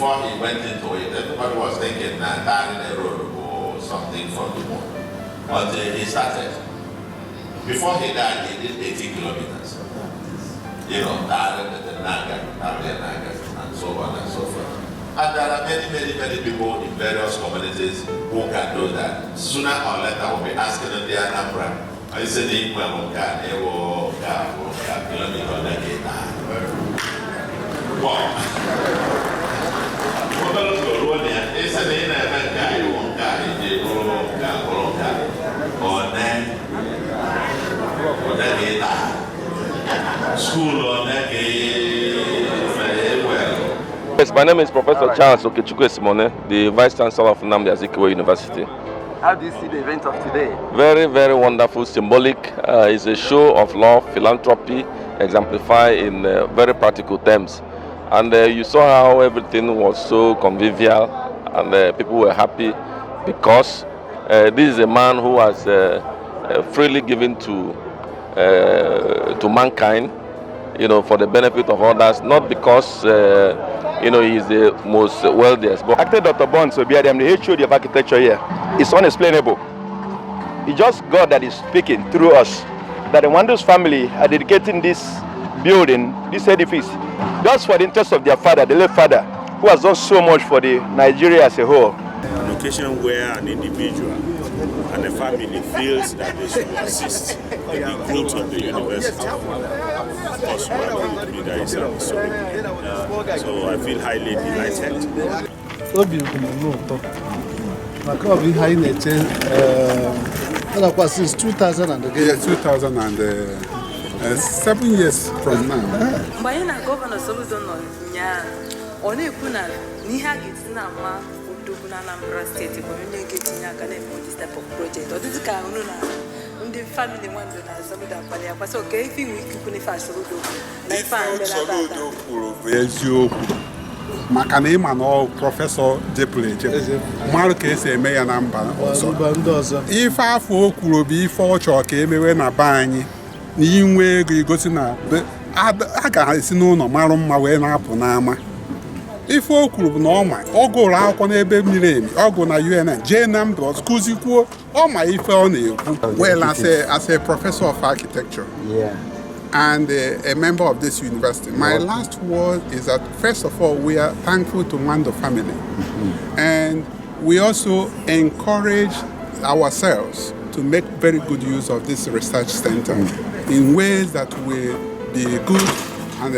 before he went into it, everybody was thinking that a road or something from the moon. Until he started. Before he died, he did 80 kilometers. You know, the Naga, and so on and so forth. And there are many people in various communities who can do that. Sooner or later, we'll be asking in the Anambra. I said, Yes, my name is Professor Charles Okechukwu, the Vice Chancellor of Anambra University. How do you see the event of today? Very, very wonderful, symbolic. It's a show of love, philanthropy, exemplified in very practical terms. And you saw how everything was so convivial, and people were happy because this is a man who has freely given to mankind, you know, for the benefit of others, not because you know, he is the most wealthiest. But Actor Dr. Bonds Obiadem, the HOD of architecture here, is unexplainable. It's just God that is speaking through us. That the Wando's family are dedicating this building, this edifice, just for the interest of their father, the late father, who has done so much for the Nigeria as a whole. An occasion where an individual and a family feels that they should assist in the growth of the university. Of course, one would be there is an so I feel highly delighted. Since 2000 and again. Yeah, 7 years from now. Governor Soludo Anambra State communicating this type of project. Or this kind of the family one does okay if we could fast Makanima no Professor Jepley, Marcus a May Anambra. If I folk will be for chalk, when a bany, Nimwe Gosina, I got no marum my way up on Nama. If all could normal, or go out on a baby, or go na UN, Janam, or Scusico, or my if only. Well, as a professor of architecture. Yeah. And a member of this university. My last word is that, first of all, we are thankful to Wando family. And we also encourage ourselves to make very good use of this research center in ways that will be good and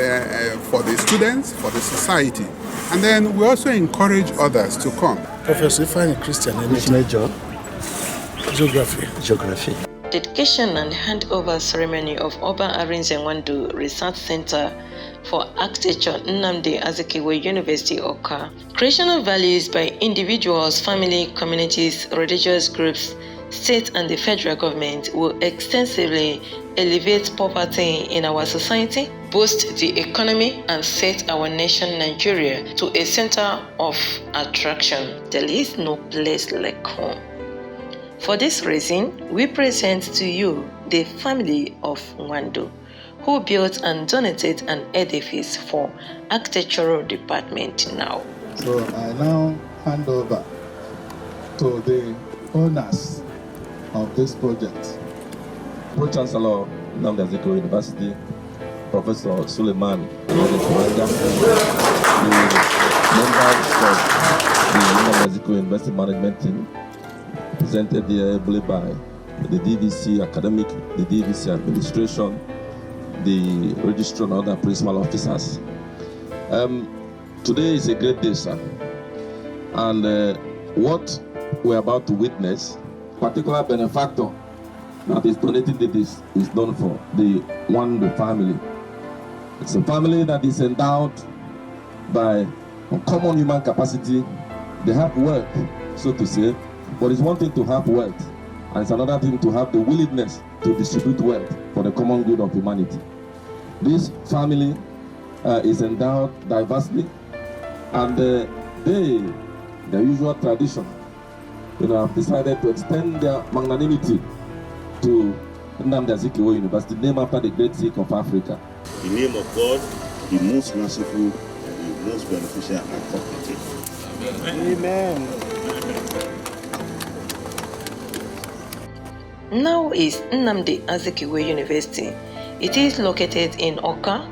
for the students, for the society. And then we also encourage others to come. Professor Ifeanyi Christian, which major? Geography. Dedication and handover ceremony of Oba Arinze Research Centre for Architecture, Nnamdi Azikiwe University, Oka. Creation of values by individuals, family, communities, religious groups, state and the federal government will extensively elevate poverty in our society, boost the economy, and set our nation Nigeria to a center of attraction. There is no place like home. For this reason, we present to you the family of Wando, who built and donated an edifice for architectural department now. So I now hand over to the owners of this project. Pro-Chancellor Anambra University, Professor Suleiman, the members of the Anambra University Management Team, presented here ably by the DVC Academic, the DVC Administration, the Registrar and other principal officers. Today is a great day, sir. And what we're about to witness, particular benefactor that is donating this is done for the Wando family. It's a family that is endowed by uncommon human capacity. They have wealth, so to say, but it's one thing to have wealth, and it's another thing to have the willingness to distribute wealth for the common good of humanity. This family is endowed diversely, and their usual tradition, have decided to extend their magnanimity to Nnamdi Azikiwe University, named after the great Sikh of Africa. In the name of God, the most merciful, those beneficiaries are cooperative. Amen. Now is Nnamdi Azikiwe University. It is located in Awka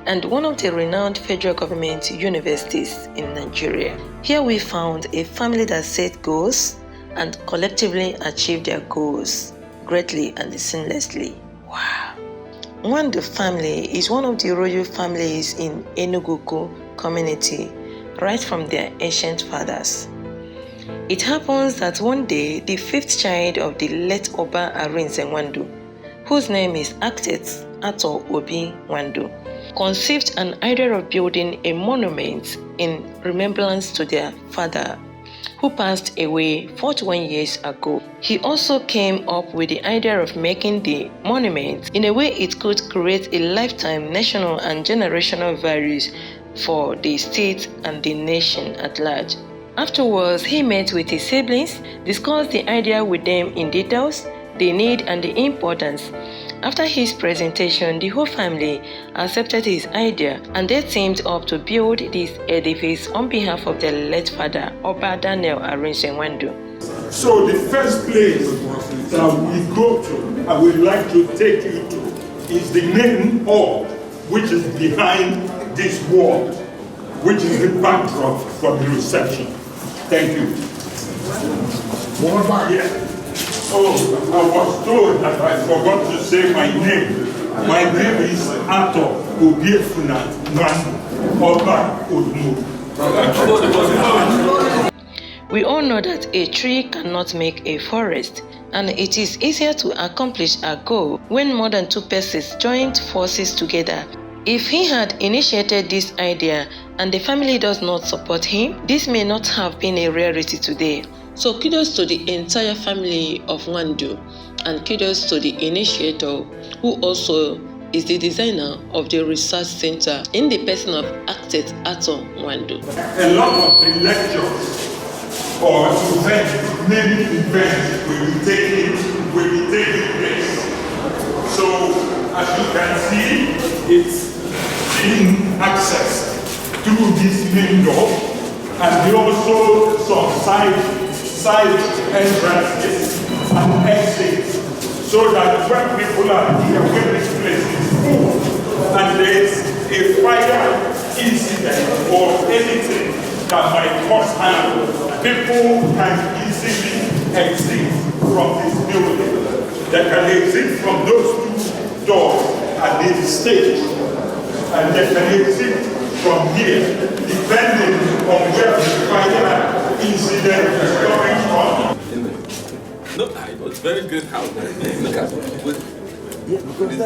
and one of the renowned federal government universities in Nigeria. Here we found a family that set goals and collectively achieved their goals greatly and seamlessly. Wow. Nwandu family is one of the royal families in Enugu community right from their ancient fathers. It happens that one day, the fifth child of the late Oba Arinze Nwandu, whose name is Actet Ato Obi Nwandu, conceived an idea of building a monument in remembrance to their father, who passed away 41 years ago. He also came up with the idea of making the monument in a way it could create a lifetime national and generational values for the state and the nation at large. Afterwards, he met with his siblings, discussed the idea with them in details, the need and the importance. After his presentation, the whole family accepted his idea and they teamed up to build this edifice on behalf of their late father, Oba Daniel Arinze Nwandu. So the first place that we go to, I would like to take you to, is the main hall, which is behind this wall, which is the backdrop for the reception. Thank you. What about here? Oh, I was told that I forgot to say my name. My name is Ato Obiefuna Nwandu Oba Odmu. We all know that a tree cannot make a forest, and it is easier to accomplish a goal when more than two persons joined forces together. If he had initiated this idea and the family does not support him, this may not have been a reality today. So kudos to the entire family of Nwandu and kudos to the initiator who also is the designer of the research center in the person of Actet Ato Nwandu. A lot of the lectures or events, many events will be taking place. So as you can see, it's being accessed through this main door, and also some side entrances and exits, so that when people are here, when this place is full, and there's a fire incident or anything that might cause harm, people can easily exit from this building. They can exit from those two doors at this stage, and they can exit from here, depending on where the fire incident is coming from. No, it was very great house. Yeah, because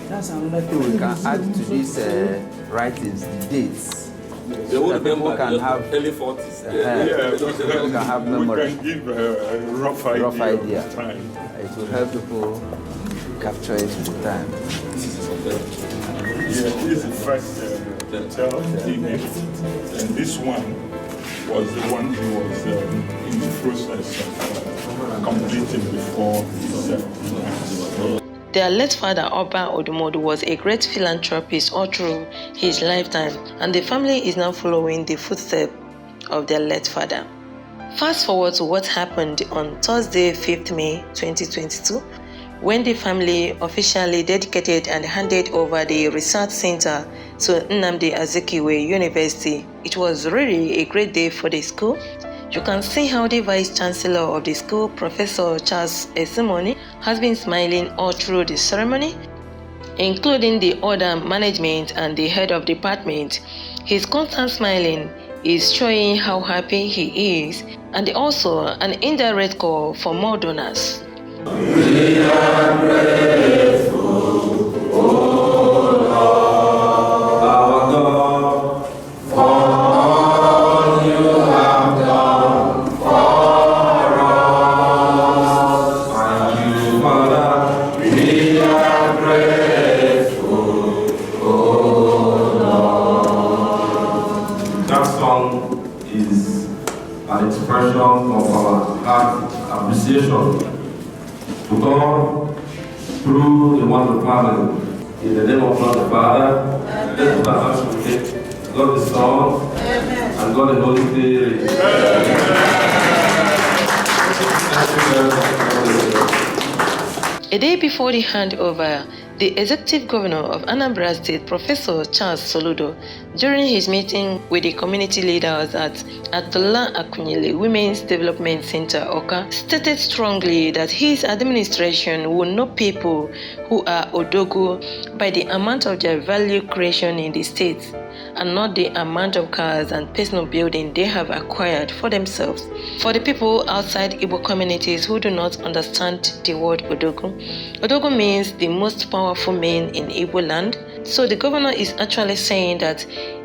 that's another thing we can add to these writings, the dates. They would people can have early 40s. People can have memory. We can give a rough idea of time. It will help people capture it with the time. Yeah, this is the first hotel image, and this one was the one who was in the process of completing before his Their late father, Oba Odumodu, was a great philanthropist all through his lifetime, and the family is now following the footsteps of their late father. Fast forward to what happened on Thursday, 5th May 2022, when the family officially dedicated and handed over the research center to Nnamdi Azikiwe University. It was really a great day for the school. You can see how the Vice Chancellor of the school, Professor Charles Esimoni, has been smiling all through the ceremony, including the other management and the head of department. His constant smiling is showing how happy he is, and also an indirect call for more donors. We are grateful, O Lord, our God, for all you have done for us. And you, Father, we are grateful, O Lord. That song is an expression of our heart appreciation to God through the one family. In the name of God the Father, let's put our hands together. God the Son, and God the Holy Spirit. A day before the handover, the Executive Governor of Anambra State, Professor Charles Soludo, during his meeting with the community leaders at Atola Akunyele Women's Development Center, Oka, stated strongly that his administration will know people who are Odogo by the amount of their value creation in the state, and not the amount of cars and personal building they have acquired for themselves. For the people outside Igbo communities who do not understand the word Odogo, Odogo means the most powerful man in Igbo land. So the governor is actually saying that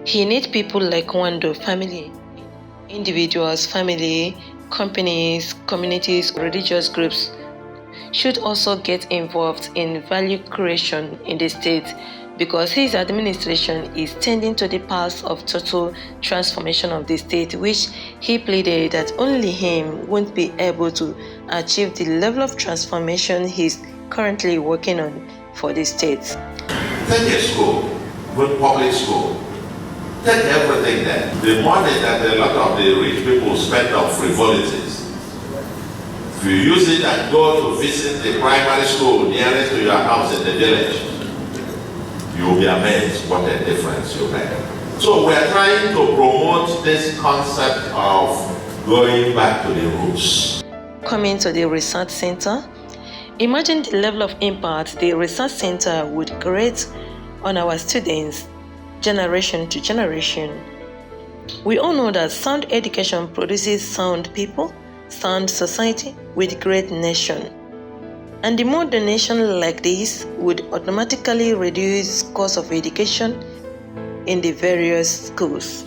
he needs people like Wando family, individuals, family, companies, communities, religious groups should also get involved in value creation in the state, because his administration is tending to the path of total transformation of the state, which he pleaded that only him won't be able to achieve the level of transformation he's currently working on for the state. Take a school, good public school. Take everything there. The money that a lot of the rich people spend on frivolities, if you use it and go to visit the primary school nearest to your house in the village, you will be amazed what a difference you make. So we are trying to promote this concept of going back to the roots. Coming to the research center, imagine the level of impact the research center would create on our students, generation to generation. We all know that sound education produces sound people, sound society with great nation. And the more donation like this would automatically reduce cost of education in the various schools.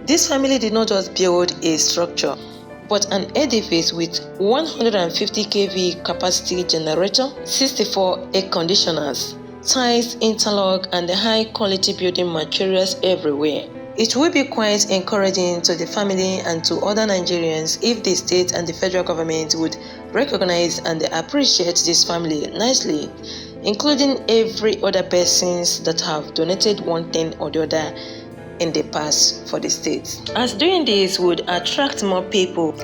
This family did not just build a structure, but an edifice with 150 kV capacity generator, 64 air conditioners, tiles, interlock, and high quality building materials everywhere. It will be quite encouraging to the family and to other Nigerians if the state and the federal government would recognize and appreciate this family nicely, including every other persons that have donated one thing or the other in the past for the state. As doing this would attract more people,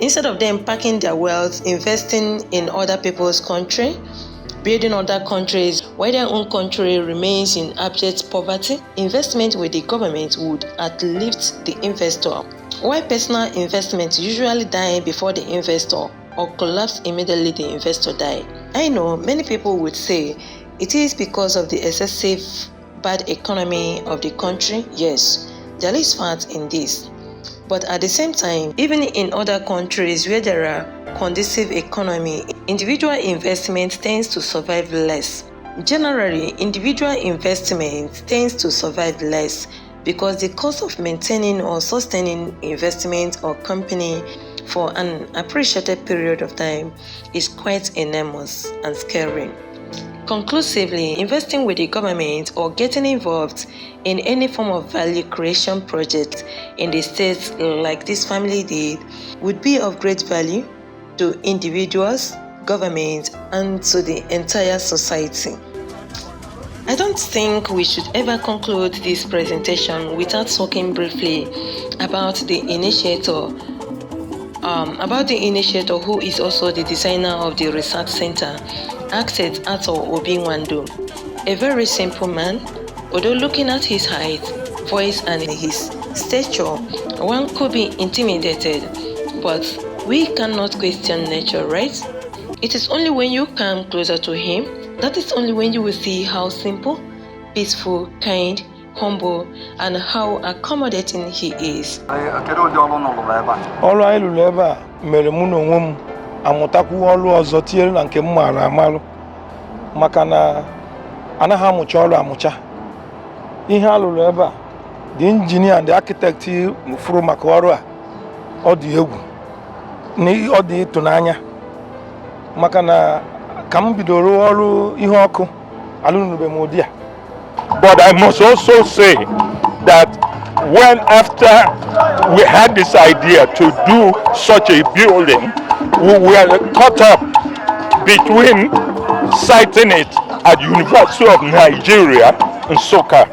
instead of them packing their wealth, investing in other people's country, building other countries while their own country remains in abject poverty, investment with the government would uplift the investor. While personal investments usually die before the investor or collapse immediately the investor die. I know many people would say it is because of the excessive bad economy of the country. Yes, there is fact in this. But at the same time, even in other countries where there are conducive economy, individual investment tends to survive less. Generally, individual investment tends to survive less because the cost of maintaining or sustaining investment or company for an appreciated period of time is quite enormous and scary. Conclusively, investing with the government or getting involved in any form of value creation project in the states like this family did would be of great value to individuals, government, and to the entire society. I don't think we should ever conclude this presentation without talking briefly about the initiator who is also the designer of the research center, Architect Ato Obi Wando. A very simple man, although looking at his height, voice, and his stature, one could be intimidated, but we cannot question nature, right? It is only when you come closer to him, that is only when you will see how simple, peaceful, kind, humble, and how accommodating he is. Ọrụ anyị lụrụ ebe a mere mụ na onwe m amụtakwu ọrụ ọzọ tinyere na nke m maara amalụ maka na anaghị amụcha ọrụ amụcha. Ihe a lụrụ ebe a, the engineer and the architect furu maka ọrụ a, ọ dị egwu na ọ dị ịtụnanya maka na ka m bidoro ọrụ ihe ọkụ alụnube m ụdị a. But I must also say that when after we had this idea to do such a building, we were caught up between citing it at University of Nigeria in Nsukka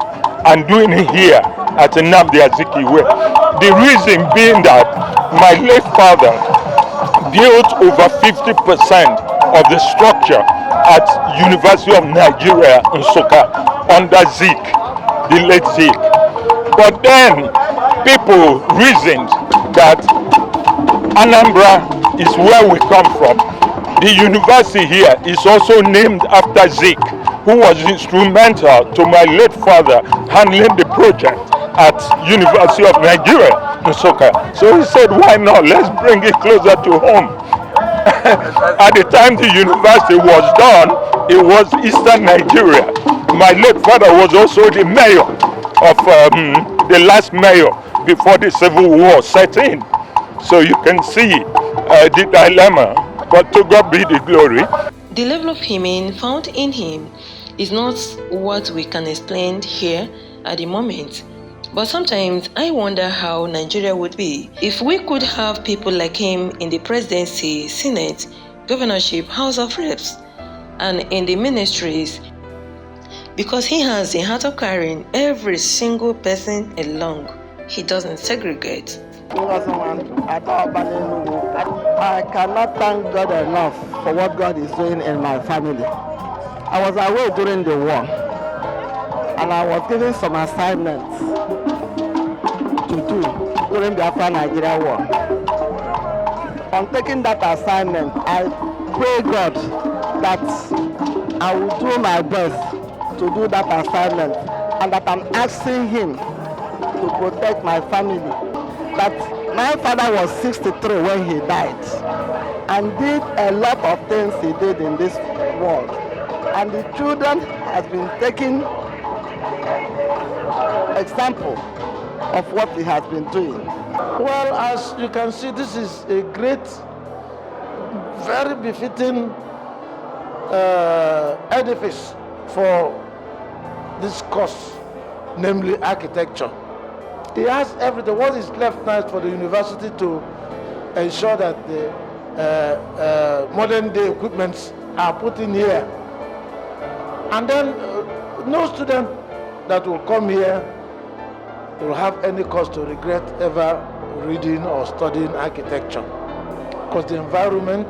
and doing it here at Nnamdi Azikiwe. The reason being that my late father built over 50% of the structure at University of Nigeria in Nsukka under Zik, the late Zik. But then people reasoned that Anambra is where we come from. The university here is also named after Zik, who was instrumental to my late father handling the project at University of Nigeria in Nsukka. So he said, why not? Let's bring it closer to home. At the time the university was done, it was Eastern Nigeria. My late father was also the mayor of the last mayor before the Civil War set in. So you can see the dilemma, but to God be the glory. The level of humane found in him is not what we can explain here at the moment. But sometimes I wonder how Nigeria would be if we could have people like him in the presidency, Senate, governorship, House of Reps, and in the ministries, because he has the heart of carrying every single person along. He doesn't segregate. I cannot thank God enough for what God is doing in my family. I was away during the war, and I was given some assignments to do during the Afro-Nigeria war. On taking that assignment, I pray God that I will do my best to do that assignment, and that I'm asking Him to protect my family. That my father was 63 when he died, and did a lot of things he did in this world, and the children has been taking example of what he has been doing. Well, as you can see, this is a great, very befitting edifice for this course, namely architecture. He has everything. What is left now is for the university to ensure that the modern day equipments are put in here. And then no student that will come here will have any cause to regret ever reading or studying architecture, because the environment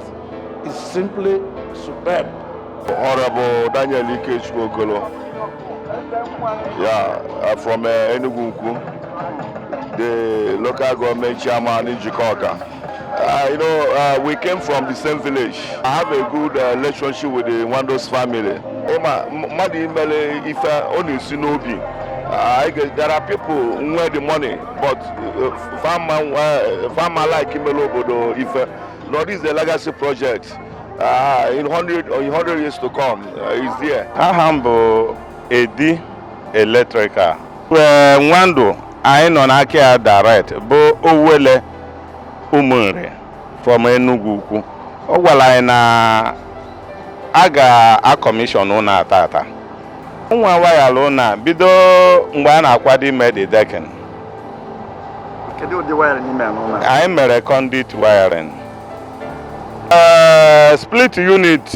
is simply superb. Honorable Daniel Ikechukwu, from Enugu, the local government chairman in Jikoka. We came from the same village. I have a good relationship with the Wando's family. There are people who have the money, but farmer like Imelobodo Ife. No, this is a legacy project. In 100 years to come, is there. Ahambo Edi Electrical. Wando, I know Nakia direct, bo Owele Umure from Enugu. Well, I na aga a commission on tata. Nwa waya lona bido ngwa na akwadi made decking. Kedu the wiring ime no na? I mere conduit wiring. Split unit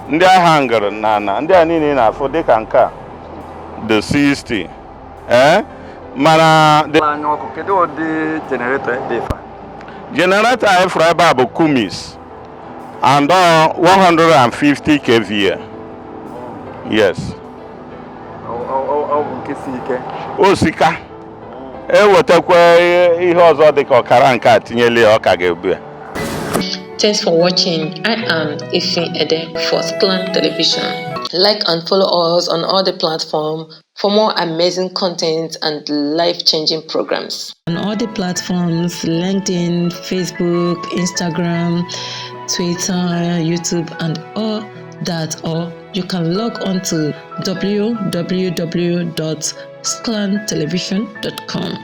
ndị hanger na ndị a niile na afọ dịka nke the 60 mana kedu the generator ebe fa? Generator efra ebe a bụ Cummins and 150 kVA. Yes. Osika ewetakwa ihe ọzọ dịka ọkara nke a tinyele ọka ga-ebu. Thanks for watching. I am Ifin Ede for Sklan Television. Like and follow us on all the platforms for more amazing content and life-changing programs. On all the platforms, LinkedIn, Facebook, Instagram, Twitter, YouTube, and all that. Or you can log on to www.sklantelevision.com.